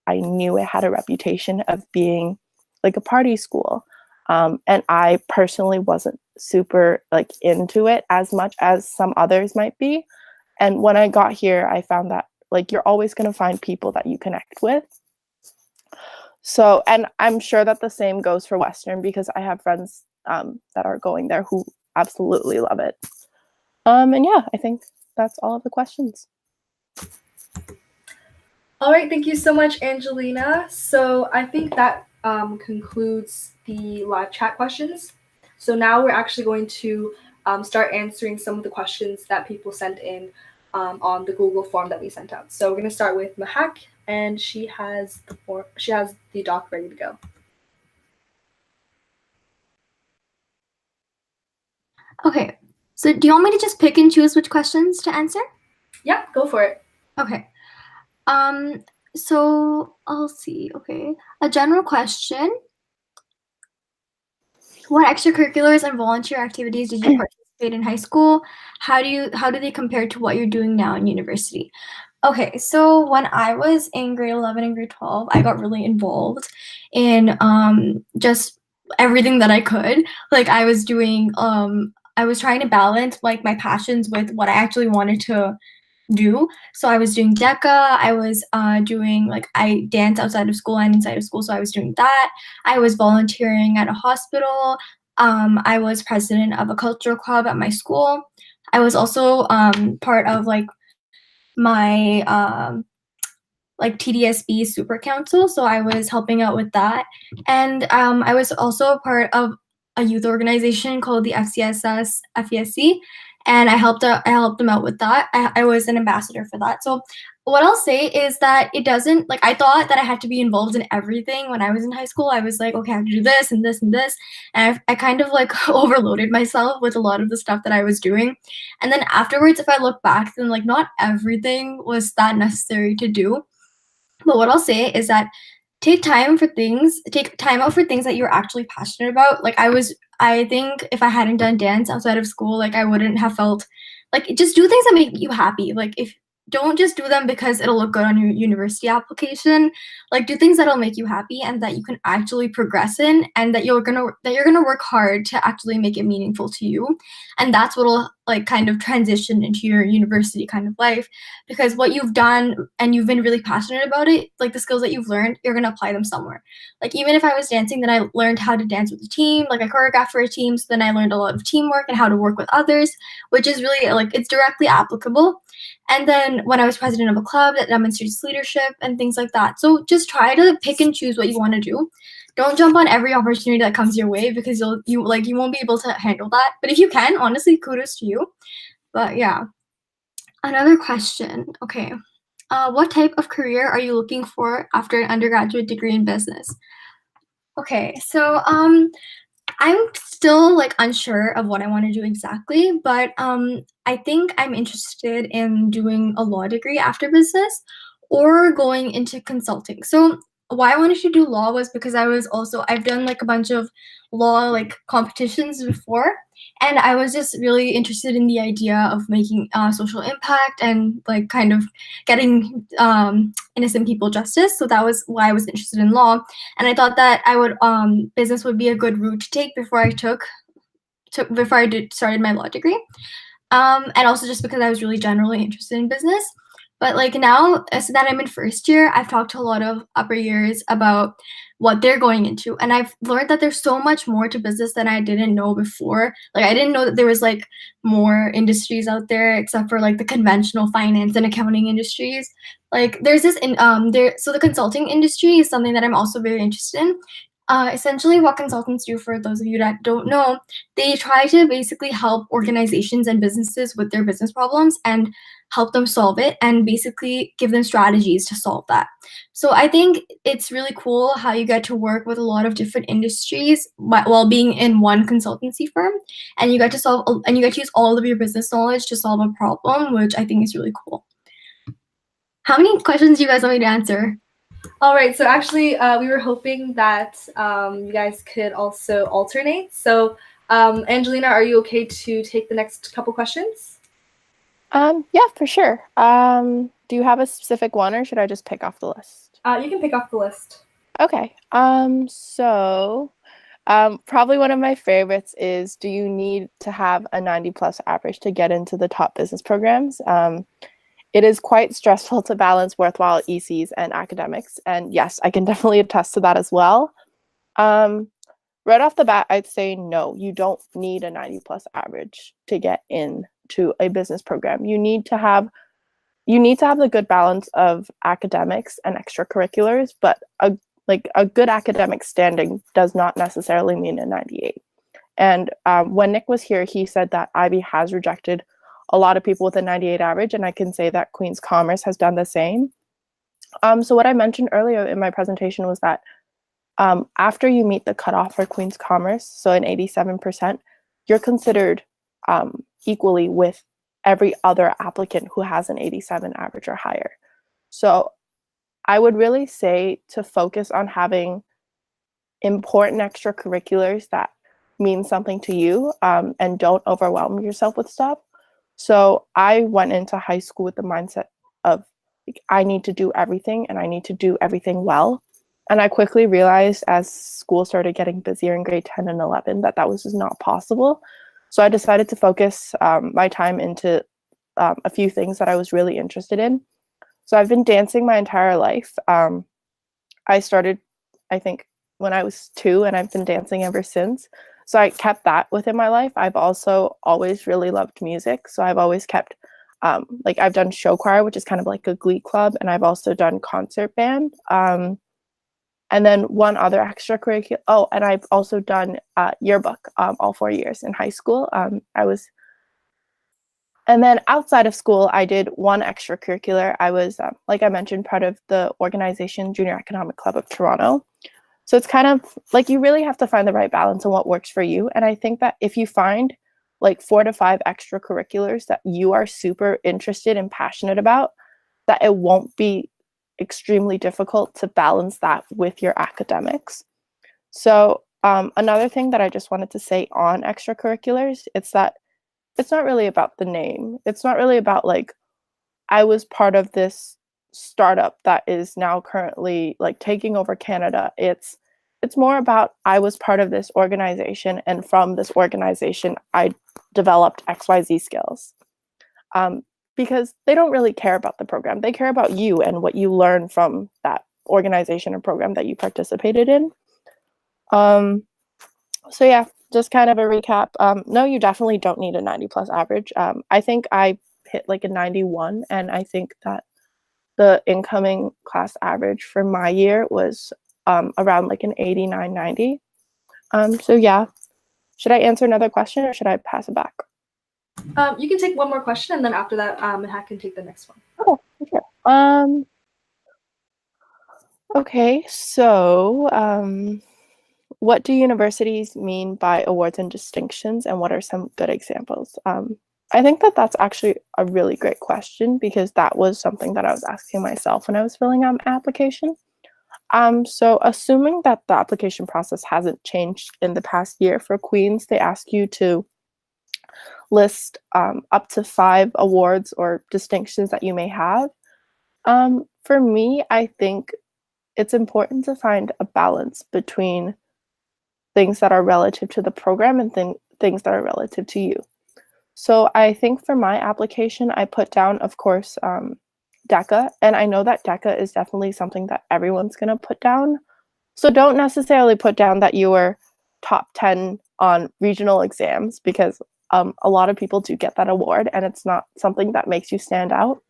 I knew it had a reputation of being like a party school. And I personally wasn't super like into it as much as some others might be. And when I got here, I found that like you're always going to find people that you connect with. So, and I'm sure that the same goes for Western because I have friends that are going there who absolutely love it. And yeah, I think that's all of the questions. All right, thank you so much, Angelina. So I think that concludes the live chat questions. So now we're actually going to start answering some of the questions that people sent in on the Google form that we sent out. So we're going to start with Mahak, and she has the doc ready to go. Okay, so do you want me to just pick and choose which questions to answer? Yeah, go for it. Okay. So I'll see. Okay, a general question. What extracurriculars and volunteer activities did you participate in high school? How do they compare to what you're doing now in university? Okay, so when I was in grade 11 and grade 12, I got really involved in just everything that I could. Like I was doing I was trying to balance like my passions with what I actually wanted to do. So I was doing DECA, I was doing like I dance outside of school and inside of school, so I was doing that. I was volunteering at a hospital. I was president of a cultural club at my school. I was also part of like my like TDSB super council, so I was helping out with that. And I was also a part of a youth organization called the FCSS FESC, and I helped them out with that. I was an ambassador for that. So what I'll say is that it doesn't, like, I thought that I had to be involved in everything when I was in high school. I was like, okay, I have to do this and this and this. And I kind of like overloaded myself with a lot of the stuff that I was doing. And then afterwards, if I look back, then like not everything was that necessary to do. But what I'll say is that take time out for things that you're actually passionate about. Like I think if I hadn't done dance outside of school, like I wouldn't have felt like, just do things that make you happy. Like don't just do them because it'll look good on your university application. Like do things that'll make you happy and that you can actually progress in, and that you're gonna work hard to actually make it meaningful to you. And that's what'll like kind of transition into your university kind of life, because what you've done and you've been really passionate about it, like the skills that you've learned, you're gonna apply them somewhere. Like even if I was dancing, then I learned how to dance with a team, like I choreographed for a team, so then I learned a lot of teamwork and how to work with others, which is really like it's directly applicable. And then when I was president of a club, that demonstrates leadership and things like that. So just try to pick and choose what you want to do. don't jump on every opportunity that comes your way because you won't be able to handle that. But if you can, honestly, kudos to you. But yeah. Another question. Okay. What type of career are you looking for after an undergraduate degree in business? Okay, so I'm still like unsure of what I want to do exactly, but I think I'm interested in doing a law degree after business or going into consulting. So why I wanted to do law was because I've done like a bunch of law like competitions before, and I was just really interested in the idea of making social impact and like kind of getting innocent people justice. So that was why I was interested in law, and I thought that business would be a good route to take before I started my law degree. And also just because I was really generally interested in business. But like now, so that I'm in first year, I've talked to a lot of upper years about what they're going into, and I've learned that there's so much more to business than I didn't know before. Like I didn't know that there was like more industries out there except for like the conventional finance and accounting industries. Like there's this so the consulting industry is something that I'm also very interested in. Essentially, what consultants do, for those of you that don't know, they try to basically help organizations and businesses with their business problems and help them solve it and basically give them strategies to solve that. So I think it's really cool how you get to work with a lot of different industries while being in one consultancy firm, and you get to use all of your business knowledge to solve a problem, which I think is really cool. How many questions do you guys want me to answer? All right, so actually, we were hoping that you guys could also alternate. So, Angelina, are you okay to take the next couple questions? Yeah, for sure. Do you have a specific one, or should I just pick off the list? You can pick off the list. Okay. So probably one of my favorites is, do you need to have a 90+ average to get into the top business programs? It is quite stressful to balance worthwhile ECs and academics. And yes, I can definitely attest to that as well. Right off the bat, I'd say no, you don't need a 90+ average to get into a business program. You need to have the good balance of academics and extracurriculars, but a good academic standing does not necessarily mean a 98. And when Nick was here, he said that IB has rejected a lot of people with a 98 average, and I can say that Queen's Commerce has done the same. So what I mentioned earlier in my presentation was that after you meet the cutoff for Queen's Commerce, so an 87%, you're considered equally with every other applicant who has an 87 average or higher. So I would really say to focus on having important extracurriculars that mean something to you, and don't overwhelm yourself with stuff. So I went into high school with the mindset of like, I need to do everything and I need to do everything well. And I quickly realized as school started getting busier in grade 10 and 11 that was just not possible. So I decided to focus my time into a few things that I was really interested in. So I've been dancing my entire life. I started, I think, when I was 2, and I've been dancing ever since. So I kept that within my life. I've also always really loved music. So I've always kept, I've done show choir, which is kind of like a glee club, and I've also done concert band. And then one other extracurricular, and I've also done yearbook all 4 years in high school. And then outside of school, I did one extracurricular. I was, like I mentioned, part of the organization Junior Economic Club of Toronto. So it's kind of like you really have to find the right balance on what works for you. And I think that if you find like 4 to 5 extracurriculars that you are super interested and passionate about, that it won't be extremely difficult to balance that with your academics. So another thing that I just wanted to say on extracurriculars, it's that it's not really about the name. It's not really about like, I was part of this startup that is now currently like taking over Canada. It's more about I was part of this organization, and from this organization I developed XYZ skills. Because they don't really care about the program. They care about you and what you learn from that organization or program that you participated in. So yeah, just kind of a recap. No, you definitely don't need a 90+ average. I think I hit like a 91, and I think that the incoming class average for my year was around like an 89, 90. So yeah, should I answer another question or should I pass it back? You can take one more question, and then after that, Mehak can take the next one. Oh, sure. Okay, so what do universities mean by awards and distinctions, and what are some good examples? I think that that's actually a really great question because that was something that I was asking myself when I was filling out my application. So assuming that the application process hasn't changed in the past year for Queens, they ask you to list up to 5 awards or distinctions that you may have. For me, I think it's important to find a balance between things that are relative to the program and things that are relative to you. So I think for my application, I put down, of course, DECA, and I know that DECA is definitely something that everyone's going to put down. So don't necessarily put down that you were top 10 on regional exams because a lot of people do get that award and it's not something that makes you stand out.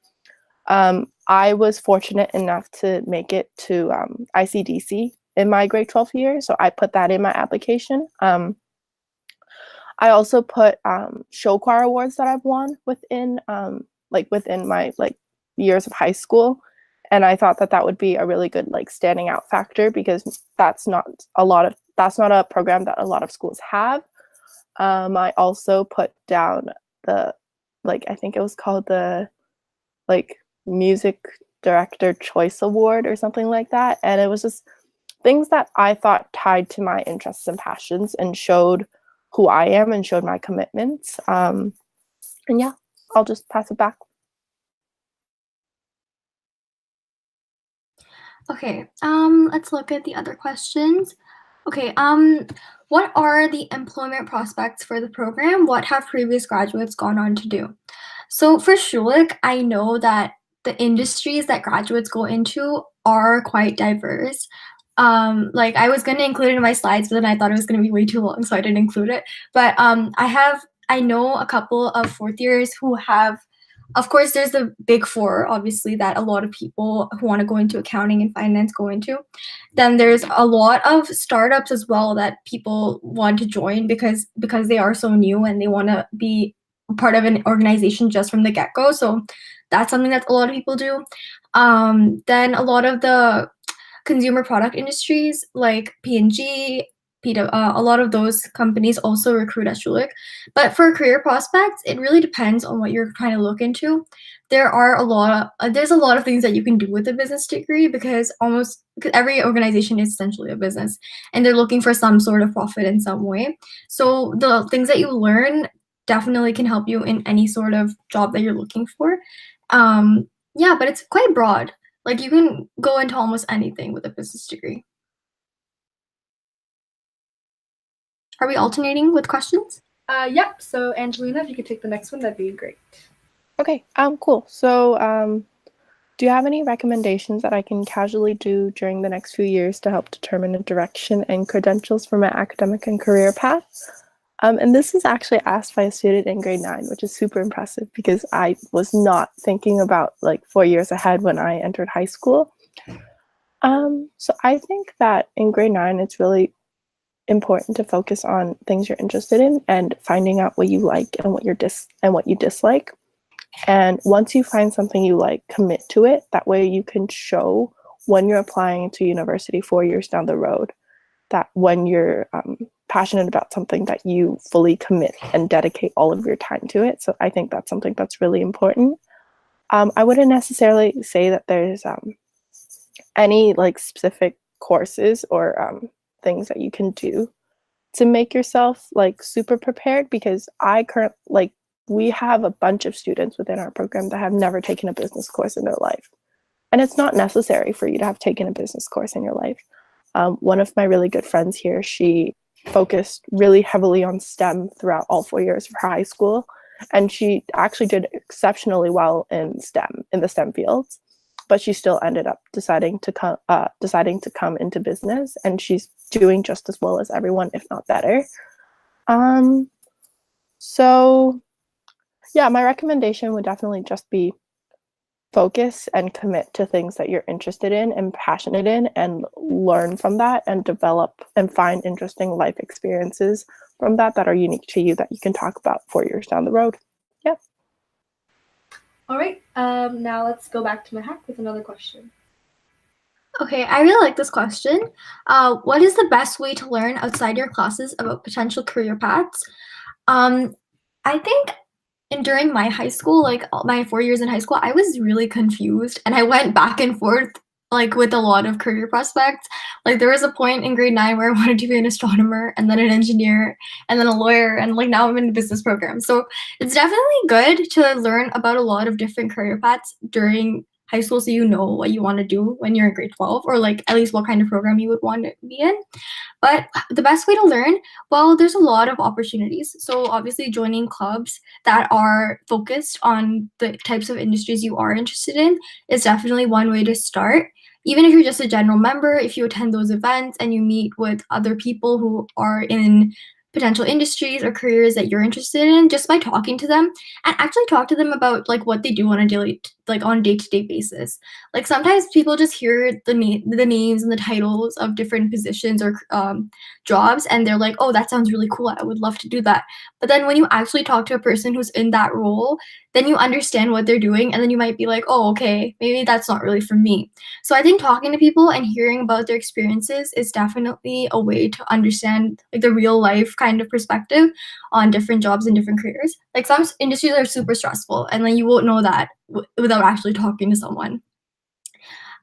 I was fortunate enough to make it to ICDC in my grade 12 year, so I put that in my application. I also put show choir awards that I've won within my years of high school, and I thought that that would be a really good standing out factor because that's not a program that a lot of schools have. I also put down the I think it was called the Music Director Choice Award or something like that, and it was just things that I thought tied to my interests and passions and showed who I am and showed my commitments. And yeah, I'll just pass it back. Okay, let's look at the other questions. Okay, what are the employment prospects for the program? What have previous graduates gone on to do? So for Schulich, I know that the industries that graduates go into are quite diverse. I was going to include it in my slides, but then I thought it was going to be way too long, so I didn't include it. But I know a couple of fourth years who have, of course, there's the big four, obviously, that a lot of people who want to go into accounting and finance go into. Then there's a lot of startups as well that people want to join because they are so new and they want to be part of an organization just from the get-go. So that's something that a lot of people do. Then a lot of the consumer product industries like P&G, a lot of those companies also recruit at Schulich. But for career prospects, it really depends on what you're trying to look into. There's a lot of things that you can do with a business degree because every organization is essentially a business and they're looking for some sort of profit in some way. So the things that you learn definitely can help you in any sort of job that you're looking for. Yeah, but it's quite broad. You can go into almost anything with a business degree. Are we alternating with questions? Yep. So Angelina, if you could take the next one, that'd be great. Okay, cool. So do you have any recommendations that I can casually do during the next few years to help determine a direction and credentials for my academic and career path? And this is actually asked by a student in grade 9, which is super impressive because I was not thinking about 4 years ahead when I entered high school. So I think that in grade 9, it's really important to focus on things you're interested in and finding out what you like and what you dislike. And once you find something you like, commit to it. That way you can show when you're applying to university 4 years down the road that when you're passionate about something that you fully commit and dedicate all of your time to it. So I think that's something that's really important. I wouldn't necessarily say that there's any specific courses or things that you can do to make yourself super prepared because we have a bunch of students within our program that have never taken a business course in their life. And it's not necessary for you to have taken a business course in your life. One of my really good friends here, she focused really heavily on STEM throughout all 4 years of her high school. And she actually did exceptionally well in the STEM fields, but she still ended up deciding to come into business, and she's doing just as well as everyone, if not better. So yeah, my recommendation would definitely just be focus and commit to things that you're interested in and passionate in and learn from that and develop and find interesting life experiences from that are unique to you that you can talk about 4 years down the road. Yeah. All right, now let's go back to Mahak with another question. Okay, I really like this question. What is the best way to learn outside your classes about potential career paths? I think during my high school, like my 4 years in high school, I was really confused and I went back and forth like with a lot of career prospects. Like there was a point in grade 9 where I wanted to be an astronomer and then an engineer and then a lawyer, and like now I'm in a business program. So it's definitely good to learn about a lot of different career paths during high school so you know what you want to do when you're in grade 12, or like at least what kind of program you would want to be in. But the best way to learn, well, there's a lot of opportunities. So obviously joining clubs that are focused on the types of industries you are interested in is definitely one way to start. Even if you're just a general member, if you attend those events and you meet with other people who are in potential industries or careers that you're interested in, just by talking to them and actually talk to them about like what they do on a daily, like on a day-to-day basis. Like sometimes people just hear the names and the titles of different positions or jobs and they're like, oh, that sounds really cool, I would love to do that. But then when you actually talk to a person who's in that role, then you understand what they're doing, and then you might be like, oh, okay, maybe that's not really for me. So I think talking to people and hearing about their experiences is definitely a way to understand like the real life kind of perspective on different jobs and different careers. Like some industries are super stressful and then you won't know that without actually talking to someone.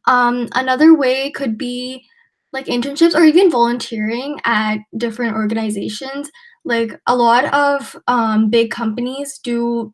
Another way could be like internships or even volunteering at different organizations. Like a lot of big companies do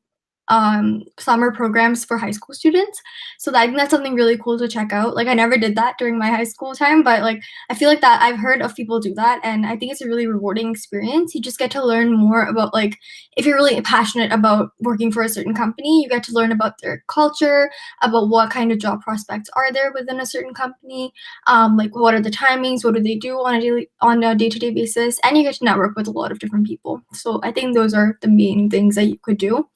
summer programs for high school students. So I think that's something really cool to check out. Like I never did that during my high school time, but like I feel like that I've heard of people do that, and I think it's a really rewarding experience. You just get to learn more about, like, if you're really passionate about working for a certain company, you get to learn about their culture, about what kind of job prospects are there within a certain company, like what are the timings, what do they do on a day-to-day basis, and you get to network with a lot of different people. So I think those are the main things that you could do.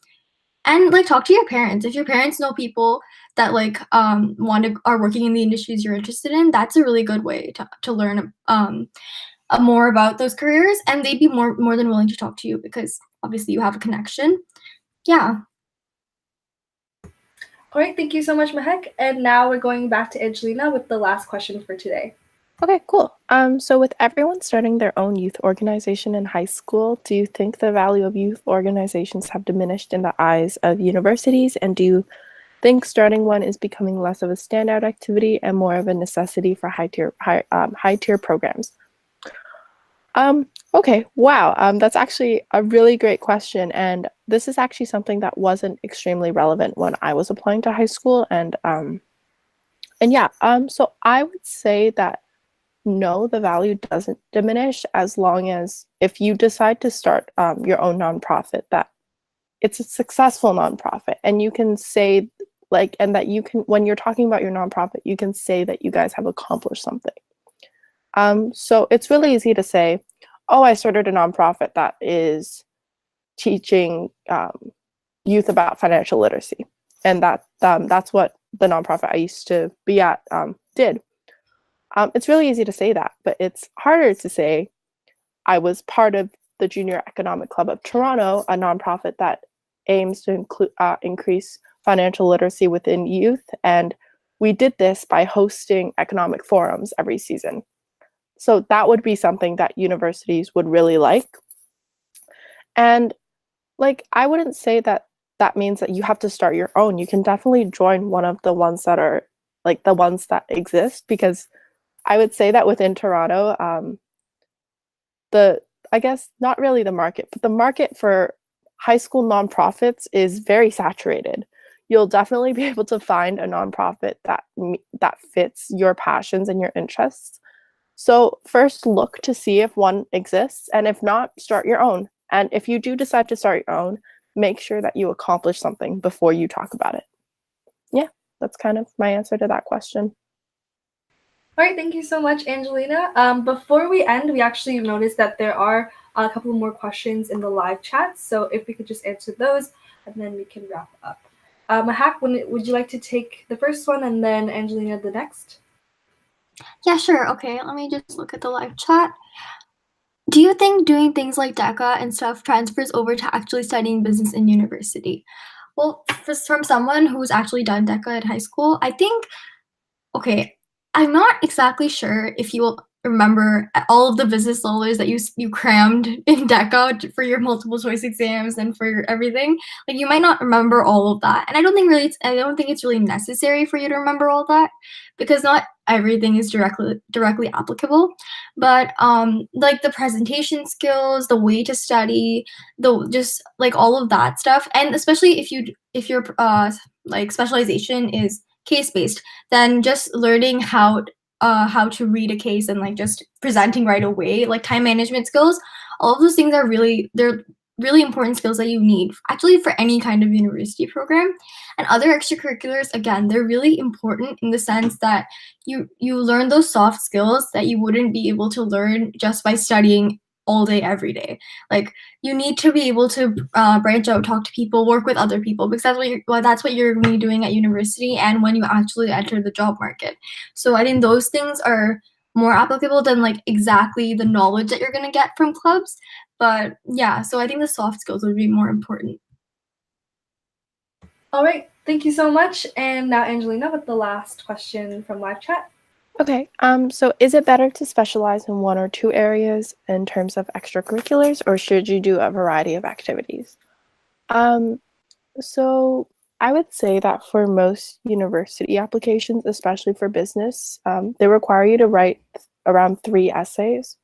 And like talk to your parents. If your parents know people that like are working in the industries you're interested in, that's a really good way to learn more about those careers, and they'd be more than willing to talk to you because obviously you have a connection. Yeah. All right, thank you so much, Mahek. And now we're going back to Angelina with the last question for today. Okay, cool. So with everyone starting their own youth organization in high school, do you think the value of youth organizations have diminished in the eyes of universities? And do you think starting one is becoming less of a standout activity and more of a necessity for high-tier programs? Okay, wow. That's actually a really great question. And this is actually something that wasn't extremely relevant when I was applying to high school. And yeah, so I would say that no, the value doesn't diminish as long as if you decide to start your own nonprofit, that it's a successful nonprofit, and you can say like, and that you can, when you're talking about your nonprofit, you can say that you guys have accomplished something. So it's really easy to say, oh, I started a nonprofit that is teaching youth about financial literacy, and that's what the nonprofit I used to be at did. It's really easy to say that, but it's harder to say I was part of the Junior Economic Club of Toronto, a nonprofit that aims to increase financial literacy within youth. And we did this by hosting economic forums every season. So that would be something that universities would really like. And like, I wouldn't say that that means that you have to start your own. You can definitely join one of the ones that are like the ones that exist, because I would say that within Toronto, I guess not really the market, but the market for high school nonprofits is very saturated. You'll definitely be able to find a nonprofit that fits your passions and your interests. So first look to see if one exists, and if not, start your own. And if you do decide to start your own, make sure that you accomplish something before you talk about it. Yeah, that's kind of my answer to that question. All right, thank you so much, Angelina. Before we end, we actually noticed that there are a couple more questions in the live chat. So if we could just answer those, and then we can wrap up. Mahak, would you like to take the first one and then Angelina the next? Yeah, sure. Okay, let me just look at the live chat. Do you think doing things like DECA and stuff transfers over to actually studying business in university? Well, from someone who's actually done DECA in high school, I think, okay, I'm not exactly sure if you will remember all of the business knowledge that you crammed in DECA for your multiple choice exams and for your everything. Like you might not remember all of that, and I don't think it's really necessary for you to remember all that because not everything is directly applicable. But like the presentation skills, the way to study, the just like all of that stuff, and especially if your like specialization is case based, then just learning how to read a case and like just presenting right away, like time management skills, all of those things they're really important skills that you need actually for any kind of university program. And other extracurriculars, again, they're really important in the sense that you learn those soft skills that you wouldn't be able to learn just by studying all day every day. Like you need to be able to branch out, talk to people, work with other people, because that's what you're going to be doing at university and when you actually enter the job market. So I think those things are more applicable than like exactly the knowledge that you're going to get from clubs. But yeah, so I think the soft skills would be more important. All right, thank you so much. And now Angelina with the last question from live chat. Okay, so is it better to specialize in one or two areas in terms of extracurriculars, or should you do a variety of activities? So I would say that for most university applications, especially for business, they require you to write around 3 essays.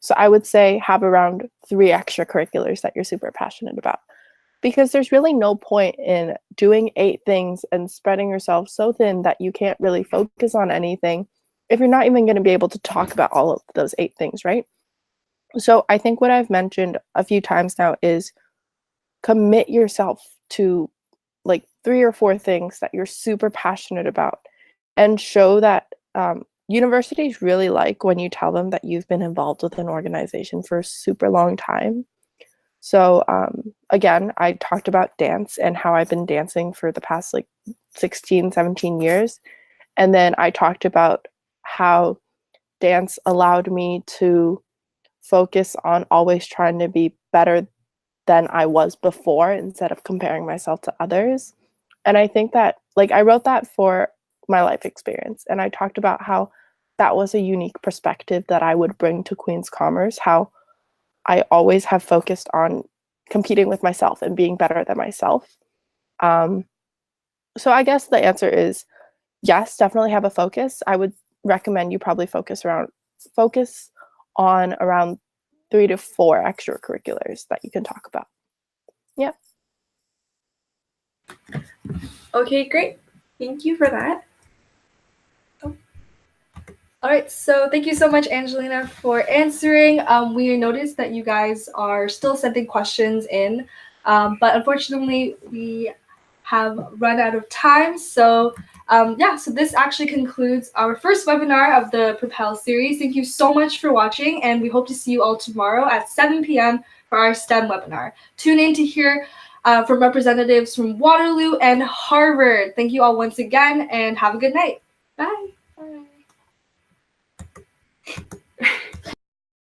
So I would say have around 3 extracurriculars that you're super passionate about, because there's really no point in doing 8 things and spreading yourself so thin that you can't really focus on anything if you're not even going to be able to talk about all of those 8 things, right? So I think what I've mentioned a few times now is commit yourself to like 3 or 4 things that you're super passionate about, and show that universities really like when you tell them that you've been involved with an organization for a super long time. So again, I talked about dance and how I've been dancing for the past like 16, 17 years. And then I talked about how dance allowed me to focus on always trying to be better than I was before instead of comparing myself to others. And I think that, like, I wrote that for my life experience. And I talked about how that was a unique perspective that I would bring to Queen's Commerce, how I always have focused on competing with myself and being better than myself. So I guess the answer is yes, definitely have a focus. I would recommend you probably focus on around 3 to 4 extracurriculars that you can talk about. Yeah. Okay, great. Thank you for that. All right, so thank you so much, Angelina, for answering. We noticed that you guys are still sending questions in, but unfortunately, we have run out of time. So so this actually concludes our first webinar of the Propel series. Thank you so much for watching, and we hope to see you all tomorrow at 7 p.m. for our STEM webinar. Tune in to hear from representatives from Waterloo and Harvard. Thank you all once again, and have a good night. Bye. Bye.